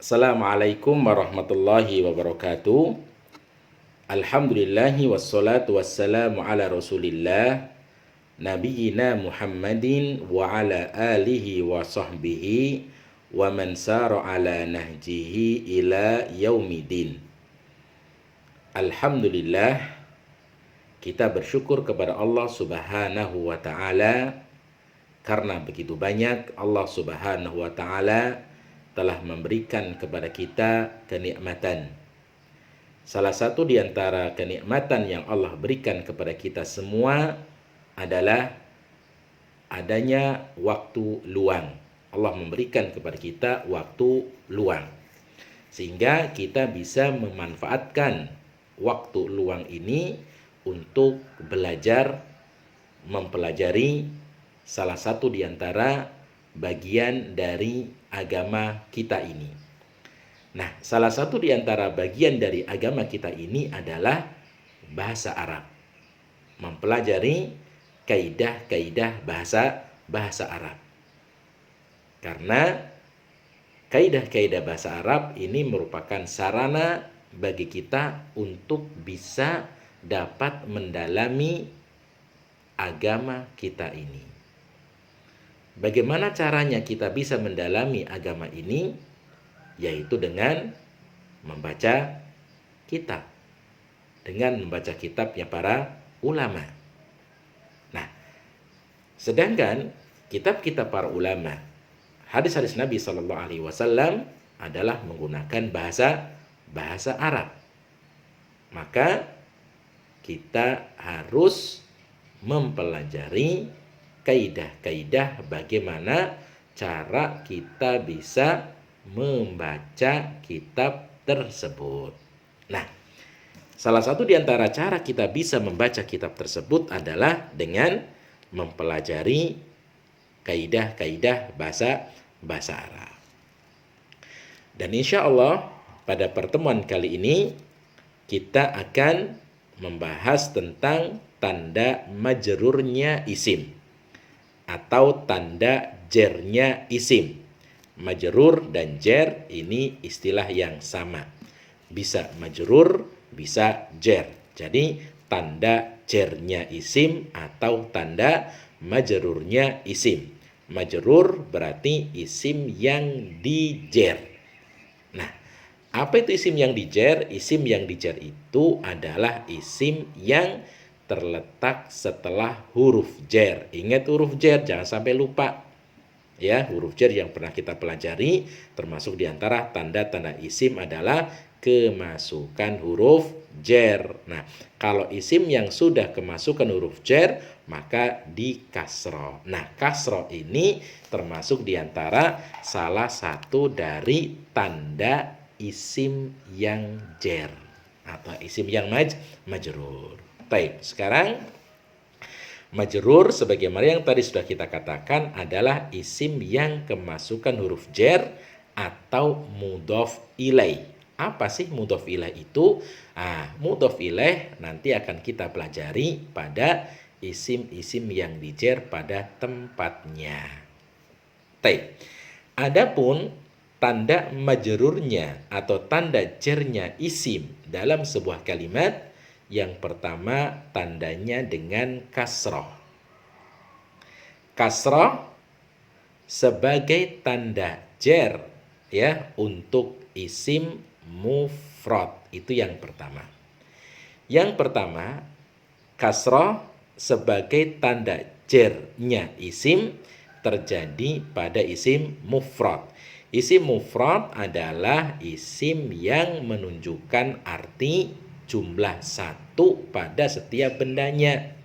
Assalamualaikum warahmatullahi wabarakatuh. Alhamdulillahi wassalatu wassalamu ala rasulillah Nabiyyina Muhammadin wa ala alihi wa sahbihi wa man sara ala nahjihi ila yaumidin. Alhamdulillah, kita bersyukur kepada Allah Subhanahu wa taala karena begitu banyak Allah Subhanahu wa taala telah memberikan kepada kita kenikmatan. Salah satu di antara kenikmatan yang Allah berikan kepada kita semua adalah adanya waktu luang. Allah memberikan kepada kita waktu luang, sehingga kita bisa memanfaatkan waktu luang ini untuk belajar, mempelajari salah satu di antara bagian dari agama kita ini. Nah, salah satu di antara bagian dari agama kita ini adalah bahasa Arab. Mempelajari kaidah-kaidah bahasa Arab. Karena kaidah-kaidah bahasa Arab ini merupakan sarana bagi kita untuk bisa dapat mendalami agama kita ini. Bagaimana caranya kita bisa mendalami agama ini? Yaitu dengan membaca kitab. Dengan membaca kitabnya para ulama. Nah, sedangkan kitab-kitab para ulama, hadis-hadis Nabi Shallallahu Alaihi Wasallam adalah menggunakan bahasa Arab. Maka kita harus mempelajari kaidah-kaidah bagaimana cara kita bisa membaca kitab tersebut. Nah, salah satu di antara cara kita bisa membaca kitab tersebut adalah dengan mempelajari kaidah-kaidah bahasa Arab. Dan insya Allah pada pertemuan kali ini kita akan membahas tentang tanda majrurnya isim atau tanda jernya isim. Majrur dan jer ini istilah yang sama. Bisa majrur, bisa jer. Jadi tanda jernya isim atau tanda majrurnya isim. Majrur berarti isim yang dijer. Nah, apa itu isim yang dijer? Isim yang dijer itu adalah isim yang terletak setelah huruf jer. Ingat huruf jer, jangan sampai lupa. Ya, huruf jer yang pernah kita pelajari termasuk di antara tanda-tanda isim adalah kemasukan huruf jer. Nah, kalau isim yang sudah kemasukan huruf jer maka di kasroh. Nah, kasroh ini termasuk di antara salah satu dari tanda isim yang jer atau isim yang majrur. Baik, sekarang majrur sebagaimana yang tadi sudah kita katakan adalah isim yang kemasukan huruf jer atau mudhof ilaih. Apa sih mudhof ilaih itu? Mudhof ilaih nanti akan kita pelajari pada isim-isim yang dijer pada tempatnya. Baik. Adapun tanda majrurnya atau tanda jernya isim dalam sebuah kalimat, yang pertama tandanya dengan kasroh. Kasroh sebagai tanda jer ya untuk isim mufrad, itu yang pertama. Yang pertama, kasroh sebagai tanda jernya isim terjadi pada isim mufrad. Isim mufrad adalah isim yang menunjukkan arti jumlah satu pada setiap bendanya,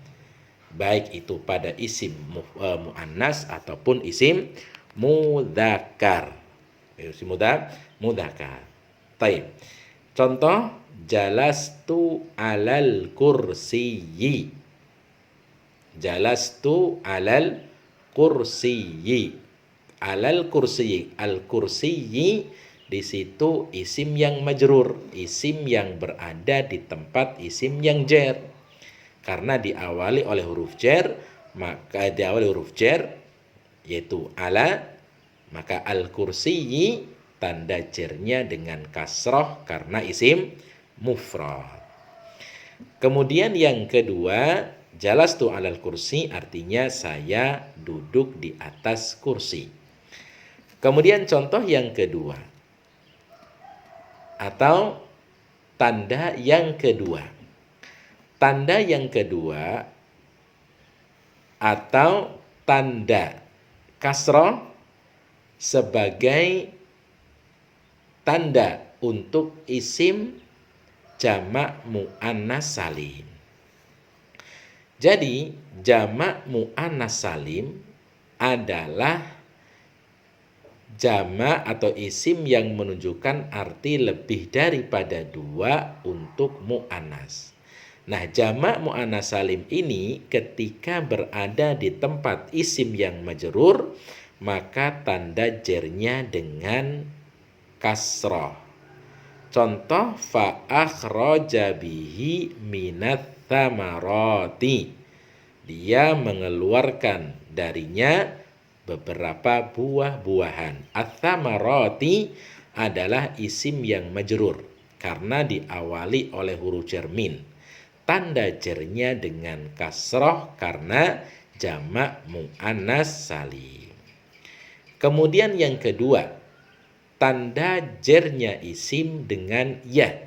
baik itu pada isim muannas ataupun isim mudzakkar. Isim mudzakkar. Baik. Contoh, jalastu alal kursiyyi. Jalastu alal kursiyyi. Alal kursiyyi. Al kursiyyi di situ isim yang majrur, isim yang berada di tempat isim yang jer. Karena diawali oleh huruf jer, yaitu ala, maka al-kursiyyi tanda jernya dengan kasroh karena isim mufrad. Kemudian yang kedua, jalastu alal kursi artinya saya duduk di atas kursi. Kemudian contoh yang kedua atau tanda yang kedua. Tanda yang kedua atau tanda kasroh sebagai tanda untuk isim jamak muannas salim. Jadi jamak muannas salim adalah jamak atau isim yang menunjukkan arti lebih daripada dua untuk muannas. Nah, jamak muannas salim ini ketika berada di tempat isim yang majrur, maka tanda jernya dengan kasroh. Contoh fa akhraja bihi minats tsamarati. Dia mengeluarkan darinya beberapa buah-buahan. Ats-tsamarati adalah isim yang majrur karena diawali oleh huruf jar min. Tanda jernya dengan kasroh karena jamak muannas salim. Kemudian yang kedua, tanda jernya isim dengan ya.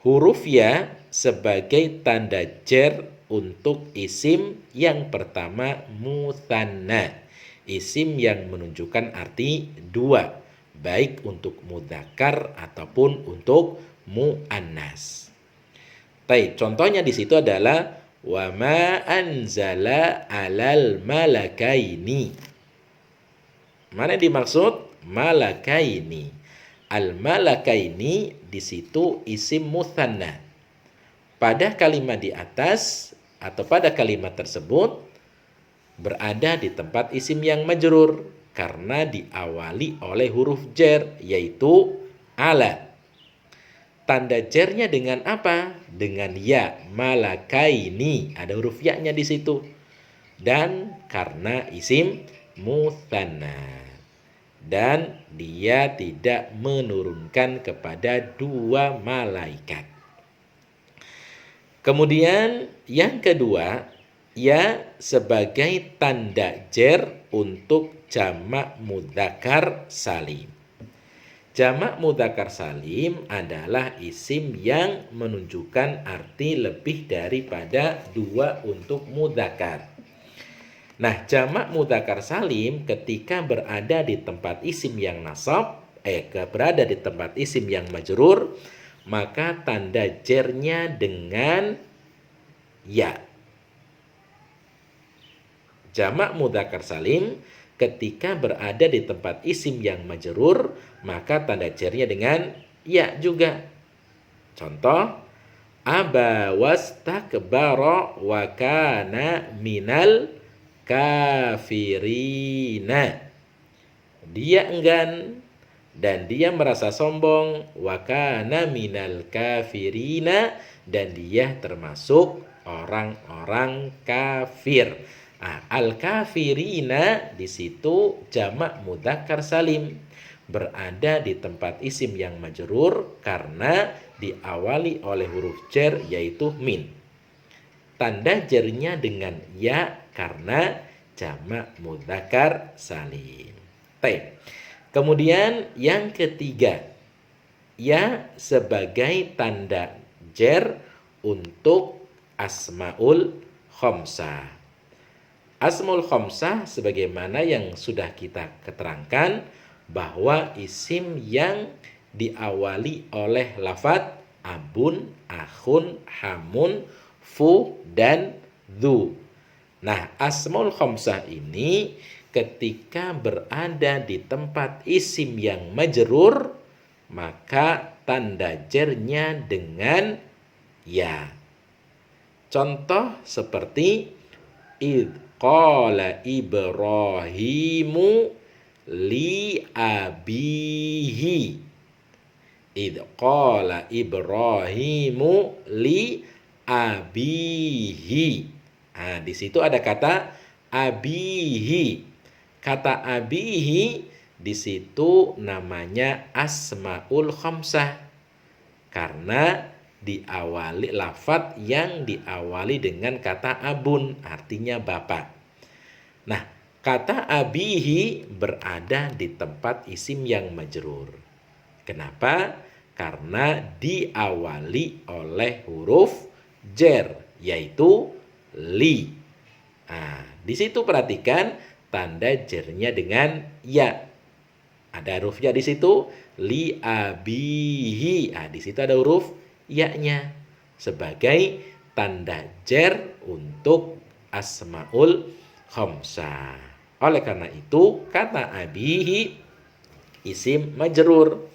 Huruf ya sebagai tanda jer untuk isim yang pertama mutsanna, isim yang menunjukkan arti dua, baik untuk mudzakkar ataupun untuk muannas. Baik, contohnya di situ adalah wa ma anzala alal malakaini. Mana yang dimaksud? Malakaini. Al-malakaini di situ isim mutsanna. Pada kalimat di atas atau pada kalimat tersebut berada di tempat isim yang majrur karena diawali oleh huruf jar yaitu ala. Tanda jarnya dengan apa? Dengan ya, malakaini. Ada huruf ya-nya di situ. Dan karena isim mutsanna. Dan dia tidak menurunkan kepada dua malaikat. Kemudian yang kedua, ya sebagai tanda jar untuk jamak mudzakkar salim. Jamak mudzakkar salim adalah isim yang menunjukkan arti lebih daripada dua untuk mudzakkar. Nah, jamak mudzakkar salim ketika berada di tempat isim yang nasab, berada di tempat isim yang majrur, maka tanda jernya dengan ya. Jamak mudzakkar salim ketika berada di tempat isim yang majrur, maka tanda jernya dengan ya juga. Contoh, aba wastakbara wa kana minal kafirina. Dia enggan dan dia merasa sombong, wa kana minal kafirina, dan dia termasuk orang-orang kafir. Al-kafirina di situ jamak mudzakkar salim berada di tempat isim yang majrur karena diawali oleh huruf jar yaitu min. Tanda jarnya dengan ya karena jamak mudzakkar salim. Baik. Kemudian yang ketiga, ya sebagai tanda jar untuk asmaul khamsah. Asmaul khamsah sebagaimana yang sudah kita keterangkan bahwa isim yang diawali oleh lafadz abun, akhun, hamun, fu, dan dhu. Nah, asmaul khamsah ini ketika berada di tempat isim yang majrur, maka tanda jarnya dengan ya. Contoh seperti id qala Ibrahimu li abihi. Id qala Ibrahimu li abihi. Di situ ada kata abihi. Kata abihi di situ namanya asmaul khamsah karena diawali lafadz yang diawali dengan kata abun, artinya bapak. Nah, kata abihi berada di tempat isim yang majrur. Kenapa? Karena diawali oleh huruf jer, yaitu li. Nah, di situ perhatikan tanda jernya dengan ya. Ada hurufnya di situ, li abihi. Nah, di situ ada huruf ya-nya sebagai tanda jer untuk asmaul khamsah. Oleh karena itu, kata abihi isim majrur.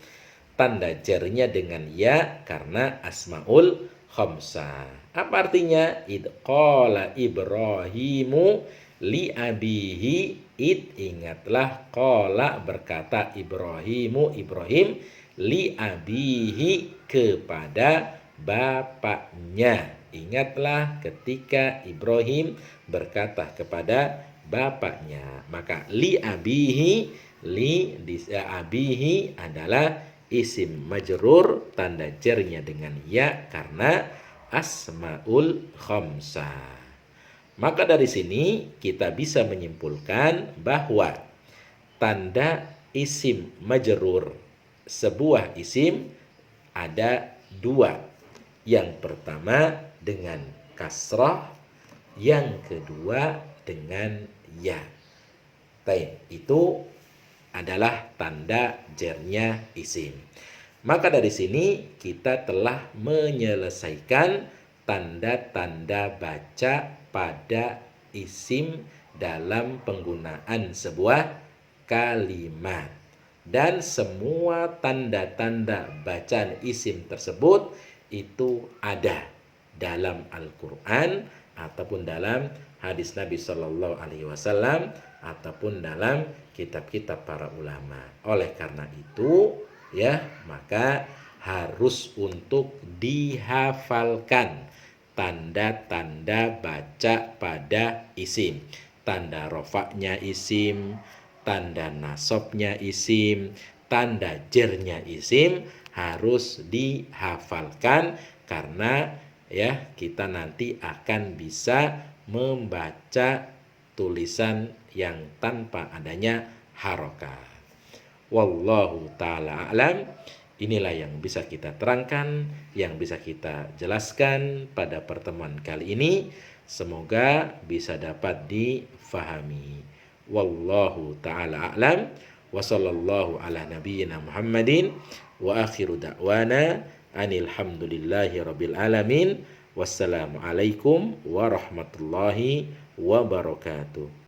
Tanda jernya dengan ya karena asmaul khamsah. Apa artinya? Id qala Ibrahimu li abihi, id ingatlah qala berkata Ibrahim li abihi kepada bapaknya. Ingatlah ketika Ibrahim berkata kepada bapaknya. Maka li abihi, li di abihi adalah isim majrur, tanda jernya dengan ya karena asmaul khamsah. Maka dari sini kita bisa menyimpulkan bahwa tanda isim majrur sebuah isim ada dua. Yang pertama dengan kasrah, yang kedua dengan ya. Itu adalah tanda jernya isim. Maka dari sini kita telah menyelesaikan tanda-tanda baca pada isim dalam penggunaan sebuah kalimat. Dan semua tanda-tanda bacaan isim tersebut itu ada dalam Al-Quran ataupun dalam hadis Nabi Shallallahu Alaihi Wasallam ataupun dalam kitab-kitab para ulama. Oleh karena itu, ya, maka harus untuk dihafalkan tanda-tanda baca pada isim. Tanda rofaknya isim, tanda nasabnya isim, tanda jernya isim harus dihafalkan karena ya kita nanti akan bisa membaca tulisan yang tanpa adanya harokat. Wallahu ta'ala a'lam. Inilah yang bisa kita terangkan, yang bisa kita jelaskan pada pertemuan kali ini. Semoga bisa dapat difahami. Wallahu ta'ala a'lam. Wa sallallahu ala nabiyyina Muhammadin. Wa akhiru da'wana anilhamdulillahi rabbil alamin. Wassalamualaikum warahmatullahi wabarakatuh.